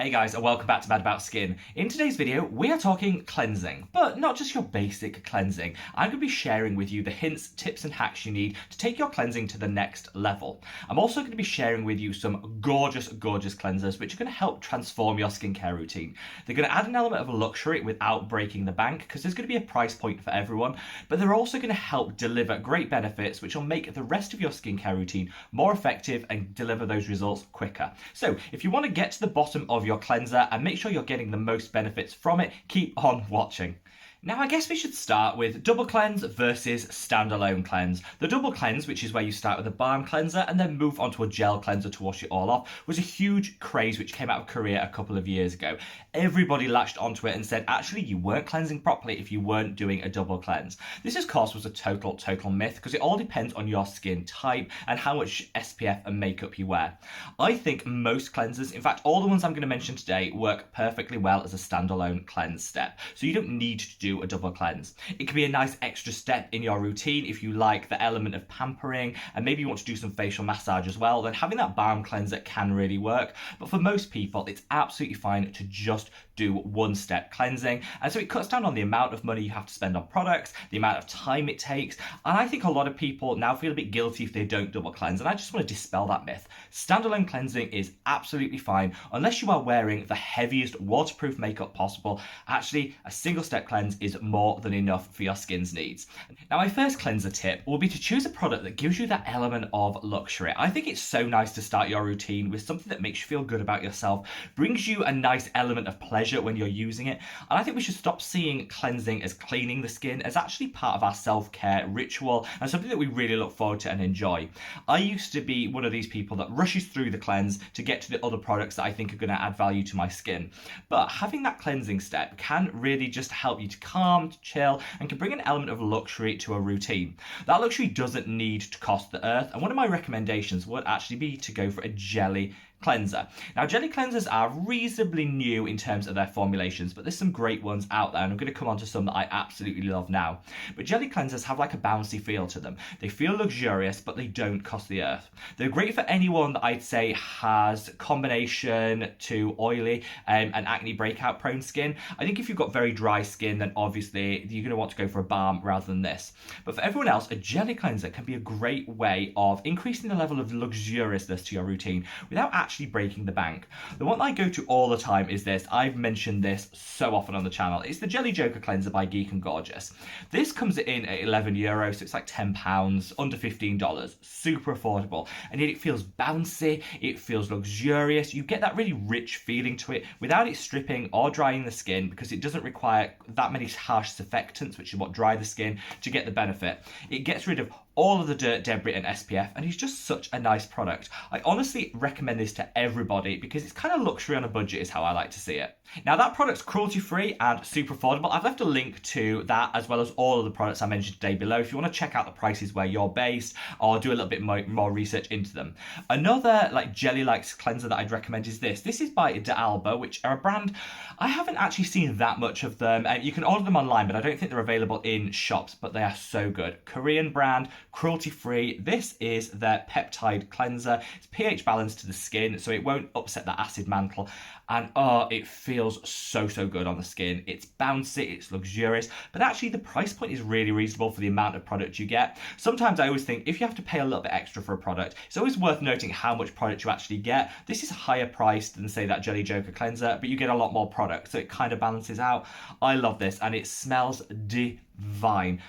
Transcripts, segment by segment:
Hey guys, and welcome back to Mad About Skin. In today's video, we are talking cleansing, but not just your basic cleansing. I'm going to be sharing with you the hints, tips and hacks you need to take your cleansing to the next level. I'm also going to be sharing with you some gorgeous cleansers which are going to help transform your skincare routine. They're going to add an element of luxury without breaking the bank, because there's going to be a price point for everyone, but they're also going to help deliver great benefits which will make the rest of your skincare routine more effective and deliver those results quicker. So if you want to get to the bottom of your cleanser and make sure you're getting the most benefits from it, keep on watching. Now, I guess we should start with double cleanse versus standalone cleanse. The double cleanse, which is where you start with a balm cleanser and then move onto a gel cleanser to wash it all off, was a huge craze which came out of Korea a couple of years ago. Everybody latched onto it and said, actually, you weren't cleansing properly if you weren't doing a double cleanse. This, of course, was a total myth, because it all depends on your skin type and how much SPF and makeup you wear. I think most cleansers, in fact, all the ones I'm going to mention today, work perfectly well as a standalone cleanse step. So you don't need to do a double cleanse. It can be a nice extra step in your routine if you like the element of pampering and maybe you want to do some facial massage as well. Then having that balm cleanser can really work, but for most people it's absolutely fine to just do one-step cleansing, and so it cuts down on the amount of money you have to spend on products, the amount of time it takes, and I think a lot of people now feel a bit guilty if they don't double cleanse, and I just want to dispel that myth. Standalone cleansing is absolutely fine unless you are wearing the heaviest waterproof makeup possible. Actually, a single step cleanse is more than enough for your skin's needs. Now, my first cleanser tip will be to choose a product that gives you that element of luxury. I think it's so nice to start your routine with something that makes you feel good about yourself, brings you a nice element of pleasure when you're using it, and I think we should stop seeing cleansing as cleaning the skin, as actually part of our self-care ritual and something that we really look forward to and enjoy. I used to be one of these people that rushes through the cleanse to get to the other products that I think are going to add value to my skin, but having that cleansing step can really just help you to calm, to chill, and can bring an element of luxury to a routine. That luxury doesn't need to cost the earth, and one of my recommendations would actually be to go for a jelly cleanser. Now, jelly cleansers are reasonably new in terms of their formulations, but there's some great ones out there, and I'm going to come on to some that I absolutely love now. But jelly cleansers have like a bouncy feel to them. They feel luxurious, but they don't cost the earth. They're great for anyone that I'd say has combination to oily and acne breakout prone skin. I think if you've got very dry skin, then obviously you're going to want to go for a balm rather than this. But for everyone else, a jelly cleanser can be a great way of increasing the level of luxuriousness to your routine without actually breaking the bank. The one I go to all the time is this. I've mentioned this so often on the channel. It's the Jelly Joker Cleanser by Geek and Gorgeous. This comes in at €11, so it's like £10, under $15, super affordable, and yet it feels bouncy, it feels luxurious. You get that really rich feeling to it without it stripping or drying the skin, because it doesn't require that many harsh surfactants, which is what dry the skin, to get the benefit. It gets rid of all of the dirt, debris and SPF, and it's just such a nice product. I honestly recommend this to everybody because it's kind of luxury on a budget is how I like to see it. Now, that product's cruelty free and super affordable. I've left a link to that as well as all of the products I mentioned today below if you want to check out the prices where you're based or do a little bit more research into them. Another like jelly-like cleanser that I'd recommend is this. This is by D'Alba, which are a brand I haven't actually seen that much of them. You can order them online, but I don't think they're available in shops, but they are so good. Korean brand, cruelty-free. This is their Peptide cleanser. It's pH balanced to the skin, so it won't upset that acid mantle. And oh, it feels so good on the skin. It's bouncy, it's luxurious, but actually the price point is really reasonable for the amount of product you get. Sometimes I always think if you have to pay a little bit extra for a product, it's always worth noting how much product you actually get. This is higher priced than, say, that Jelly Joker cleanser, but you get a lot more product, so it kind of balances out. I love this, and it smells divine.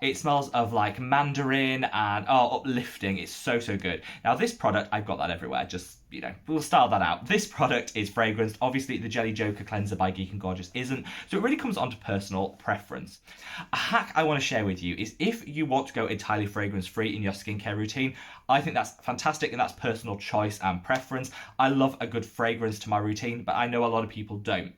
It smells of like mandarin and uplifting. It's so good. Now, this product, I've got that everywhere. Just, you know, we'll style that out. This product is fragranced. Obviously, the Jelly Joker cleanser by Geek and Gorgeous isn't. So it really comes on to personal preference. A hack I want to share with you is if you want to go entirely fragrance free in your skincare routine, I think that's fantastic, and that's personal choice and preference. I love a good fragrance to my routine, but I know a lot of people don't.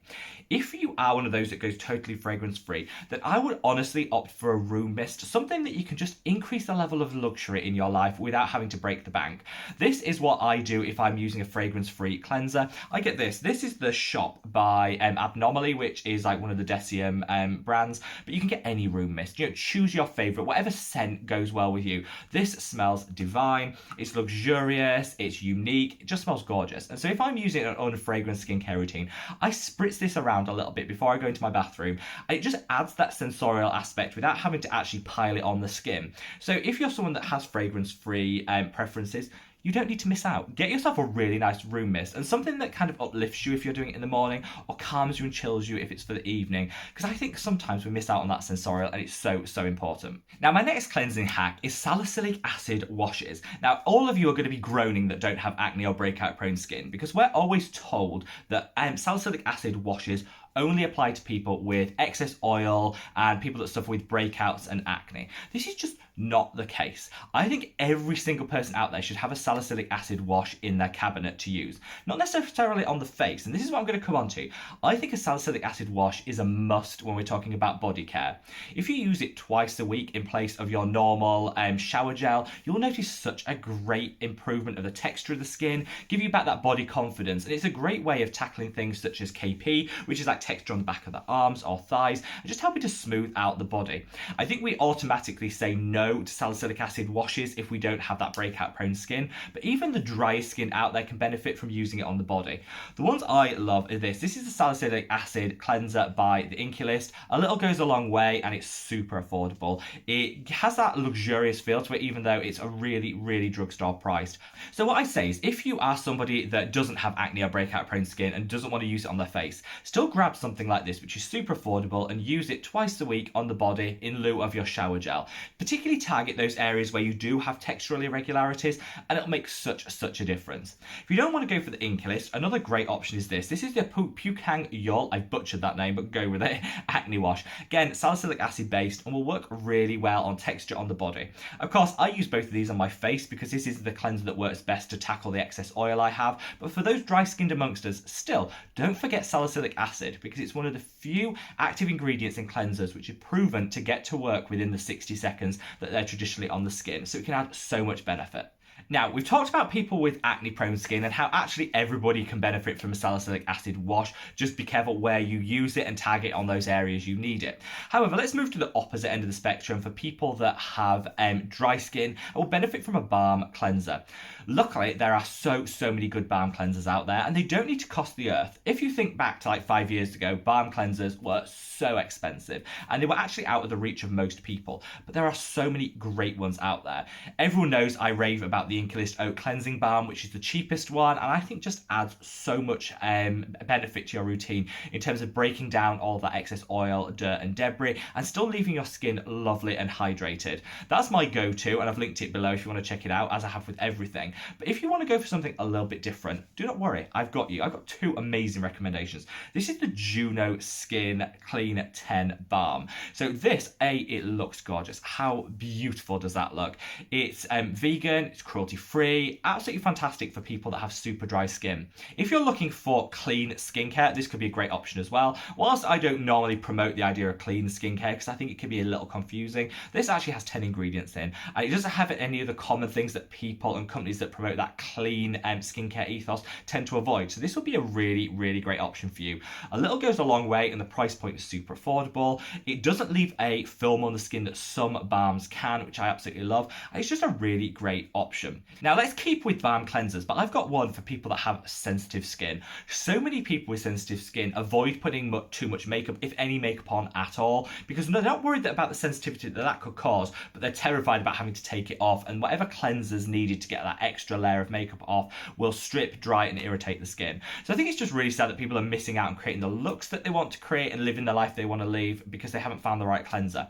If you are one of those that goes totally fragrance free, then I would honestly opt for a room mist, something that you can just increase the level of luxury in your life without having to break the bank. This is what I do if I'm I'm using a fragrance-free cleanser, I get this. This is the Shop by Abnomaly, which is like one of the Decium brands, but you can get any room mist. Choose your favorite, whatever scent goes well with you. This smells divine. It's luxurious. It's unique. It just smells gorgeous. And so if I'm using an unfragrant skincare routine, I spritz this around a little bit before I go into my bathroom. And it just adds that sensorial aspect without having to actually pile it on the skin. So if you're someone that has fragrance-free preferences, you don't need to miss out. Get yourself a really nice room mist and something that kind of uplifts you if you're doing it in the morning, or calms you and chills you if it's for the evening, because I think sometimes we miss out on that sensorial and it's so important. Now, my next cleansing hack is salicylic acid washes. Now, all of you are going to be groaning that don't have acne or breakout prone skin, because we're always told that salicylic acid washes only apply to people with excess oil and people that suffer with breakouts and acne. This is just not the case. I think every single person out there should have a salicylic acid wash in their cabinet to use. Not necessarily on the face, and this is what I'm going to come on to. I think a salicylic acid wash is a must when we're talking about body care. If you use it twice a week in place of your normal shower gel, you'll notice such a great improvement of the texture of the skin, give you back that body confidence, and it's a great way of tackling things such as KP, which is like texture on the back of the arms or thighs, and just helping to smooth out the body. I think we automatically say no to salicylic acid washes if we don't have that breakout prone skin, but even the driest skin out there can benefit from using it on the body. The ones I love are this. This is the salicylic acid cleanser by the Inculist. A little goes a long way and it's super affordable. It has that luxurious feel to it, even though it's a really drugstore priced. So what I say is, if you are somebody that doesn't have acne or breakout prone skin and doesn't want to use it on their face, still grab something like this, which is super affordable, and use it twice a week on the body in lieu of your shower gel. Particularly target those areas where you do have textural irregularities, and it'll make such a difference. If you don't want to go for the Inculist, another great option is this. This is the Pukang Yol, I've butchered that name, but go with it, acne wash. Again, salicylic acid based and will work really well on texture on the body. Of course, I use both of these on my face because this is the cleanser that works best to tackle the excess oil I have, but for those dry skinned amongst us, still, don't forget salicylic acid, because it's one of the few active ingredients in cleansers which are proven to get to work within the 60 seconds that they're traditionally on the skin, so it can add so much benefit. Now, we've talked about people with acne-prone skin and how actually everybody can benefit from a salicylic acid wash. Just be careful where you use it and target on those areas you need it. However, let's move to the opposite end of the spectrum for people that have dry skin and will benefit from a balm cleanser. Luckily, there are so many good balm cleansers out there, and they don't need to cost the earth. If you think back to like 5 years ago, balm cleansers were so expensive and they were actually out of the reach of most people, but there are so many great ones out there. Everyone knows I rave about the Inculist Oat Cleansing Balm, which is the cheapest one, and I think just adds so much benefit to your routine in terms of breaking down all that excess oil, dirt and debris, and still leaving your skin lovely and hydrated. That's my go-to, and I've linked it below if you want to check it out, as I have with everything. But if you want to go for something a little bit different, do not worry, I've got you. I've got two amazing recommendations. This is the Juno Skin Clean 10 Balm. So this, it looks gorgeous. How beautiful does that look? It's vegan, it's cruelty-free, absolutely fantastic for people that have super dry skin. If you're looking for clean skincare, this could be a great option as well. Whilst I don't normally promote the idea of clean skincare because I think it can be a little confusing, this actually has 10 ingredients in, and it doesn't have any of the common things that people and companies that promote that clean skincare ethos tend to avoid. So this will be a really great option for you. A little goes a long way, and the price point is super affordable. It doesn't leave a film on the skin that some balms can, which I absolutely love. It's just a really great option. Now let's keep with balm cleansers, but I've got one for people that have sensitive skin. So many people with sensitive skin avoid putting too much makeup, if any makeup on at all, because they're not worried about the sensitivity that could cause, but they're terrified about having to take it off, and whatever cleansers needed to get that extra layer of makeup off will strip, dry and irritate the skin. So I think it's just really sad that people are missing out on creating the looks that they want to create and living the life they want to live because they haven't found the right cleanser.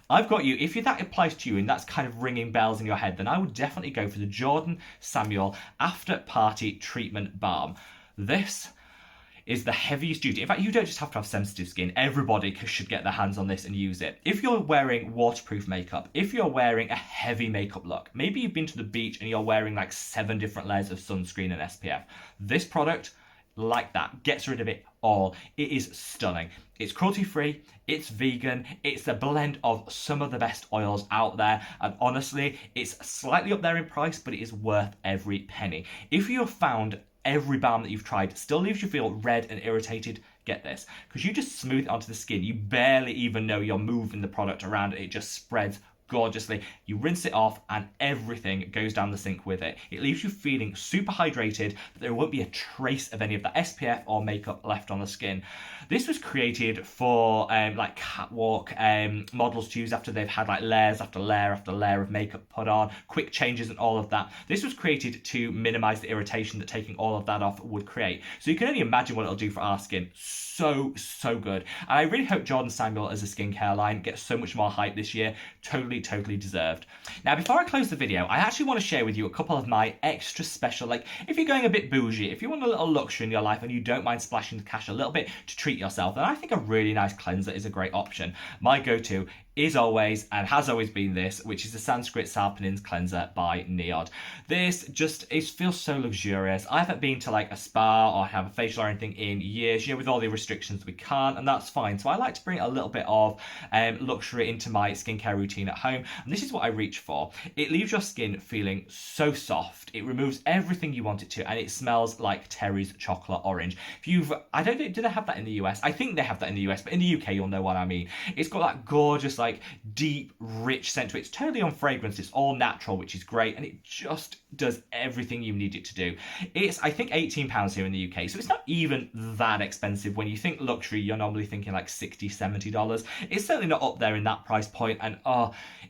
I've got you. If that applies to you and that's kind of ringing bells in your head, then I would definitely go for the Jordan Samuel After Party Treatment Balm. This is the heaviest duty. In fact, you don't just have to have sensitive skin. Everybody should get their hands on this and use it. If you're wearing waterproof makeup, if you're wearing a heavy makeup look, maybe you've been to the beach and you're wearing like 7 different layers of sunscreen and SPF, this product like that. Gets rid of it all. It is stunning. It's cruelty-free, it's vegan, it's a blend of some of the best oils out there, and honestly, it's slightly up there in price, but it is worth every penny. If you have found every balm that you've tried still leaves you feel red and irritated, get this, because you just smooth it onto the skin. You barely even know you're moving the product around. It just spreads gorgeously. You rinse it off and everything goes down the sink with it. It leaves you feeling super hydrated, but there won't be a trace of any of the SPF or makeup left on the skin. This was created for like catwalk models to use after they've had like layers after layer after layer of makeup put on, quick changes and all of that. This was created to minimize the irritation that taking all of that off would create. So you can only imagine what it'll do for our skin. So good. And I really hope Jordan Samuel as a skincare line gets so much more hype this year. Totally deserved. Now, before I close the video, I actually want to share with you a couple of my extra special, like if you're going a bit bougie, if you want a little luxury in your life and you don't mind splashing the cash a little bit to treat yourself, then I think a really nice cleanser is a great option. My go-to is always and has always been this, which is the Sanskrit Sarpanins cleanser by Neod. This just, it feels so luxurious. I haven't been to like a spa or have a facial or anything in years, you know, with all the restrictions we can't, and that's fine. So I like to bring a little bit of luxury into my skincare routine at home, and this is what I reach for. It leaves your skin feeling so soft. It removes everything you want it to, and it smells like Terry's chocolate orange. If you've, I don't know, do they have that in the US? I think they have that in the US, but in the UK you'll know what I mean. It's got that gorgeous, like deep, rich scent to it. It's totally unfragranced. It's all natural, which is great, and it just does everything you need it to do. It's, I think, £18 here in the UK, so it's not even that expensive. When you think luxury, you're normally thinking like $60, $70. It's certainly not up there in that price point, and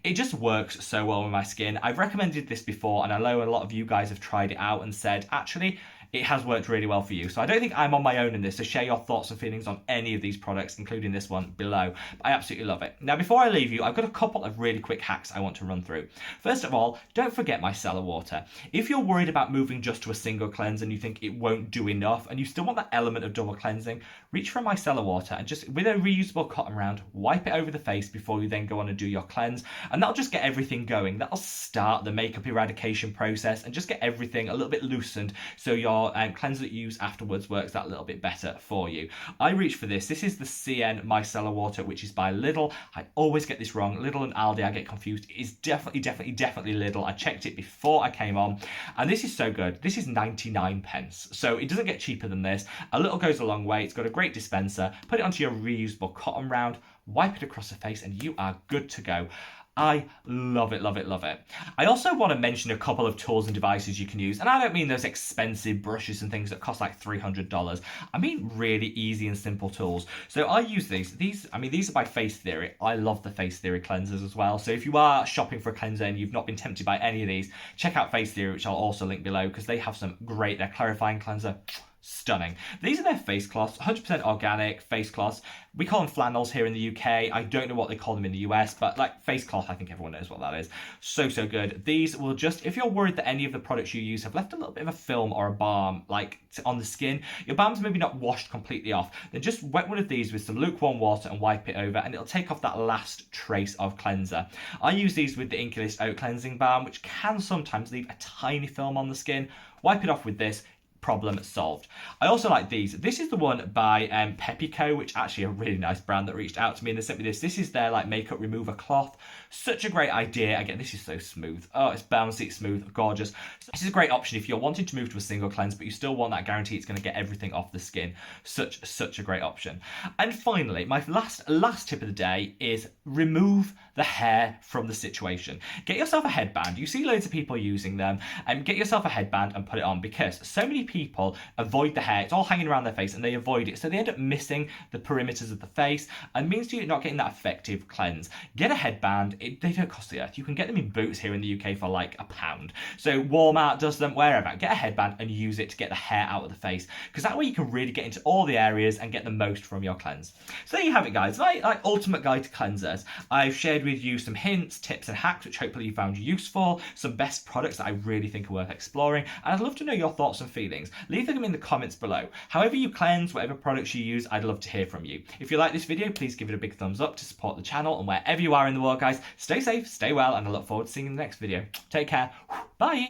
it just works so well with my skin. I've recommended this before, and I know a lot of you guys have tried it out and said, actually, it has worked really well for you. So I don't think I'm on my own in this, so share your thoughts and feelings on any of these products, including this one below. But I absolutely love it. Now, before I leave you, I've got a couple of really quick hacks I want to run through. First of all, don't forget micellar water. If you're worried about moving just to a single cleanse and you think it won't do enough and you still want that element of double cleansing, reach for micellar water and just, with a reusable cotton round, wipe it over the face before you then go on and do your cleanse. And that'll just get everything going. That'll start the makeup eradication process and just get everything a little bit loosened, so your cleanser that you use afterwards works that little bit better for you. I reach for this. This is the CN micellar water, which is by Lidl. I always get this wrong. Lidl and Aldi, I get confused. It is definitely Lidl. I checked it before I came on, and this is so good. This is 99 pence, so it doesn't get cheaper than this. A little goes a long way. It's got a great dispenser. Put it onto your reusable cotton round, wipe it across the face, and you are good to go. I love it. I also want to mention a couple of tools and devices you can use, and I don't mean those expensive brushes and things that cost like $300. I mean really easy and simple tools. So I use these. These are by Face Theory. I love the Face Theory cleansers as well. So if you are shopping for a cleanser and you've not been tempted by any of these, check out Face Theory, which I'll also link below, because they have some great, their clarifying cleanser. Stunning. These are their face cloths, 100% organic face cloths. We call them flannels here in the UK. I don't know what they call them in the US, but like face cloth, I think everyone knows what that is. So good. These will just, if you're worried that any of the products you use have left a little bit of a film or a balm like on the skin, your balm's maybe not washed completely off, then just wet one of these with some lukewarm water and wipe it over, and it'll take off that last trace of cleanser. I use these with the Inculist Oat Cleansing Balm, which can sometimes leave a tiny film on the skin. Wipe it off with this. Problem solved. I also like these. This is the one by Peptide, which actually a really nice brand that reached out to me and they sent me this. This is their like makeup remover cloth. Such a great idea. Again, this is so smooth. Oh, it's bouncy, it's smooth, gorgeous. This is a great option if you're wanting to move to a single cleanse, but you still want that guarantee it's going to get everything off the skin. Such a great option. And finally, my last tip of the day is remove the hair from the situation. Get yourself a headband. You see loads of people using them, and get yourself a headband and put it on, because so many people avoid the hair. It's all hanging around their face and they avoid it, so they end up missing the perimeters of the face and means you're not getting that effective cleanse. Get a headband. They don't cost the earth. You can get them in Boots here in the UK for like £1. So Walmart does them, wherever. Get a headband and use it to get the hair out of the face, because that way you can really get into all the areas and get the most from your cleanse. So there you have it, guys. Like ultimate guide to cleansers. I've shared with you some hints, tips and hacks which hopefully you found useful, some best products that I really think are worth exploring, and I'd love to know your thoughts and feelings. Leave them in the comments below. However you cleanse, whatever products you use, I'd love to hear from you. If you like this video, please give it a big thumbs up to support the channel, and wherever you are in the world, guys, stay safe, stay well, and I look forward to seeing you in the next video. Take care. Bye.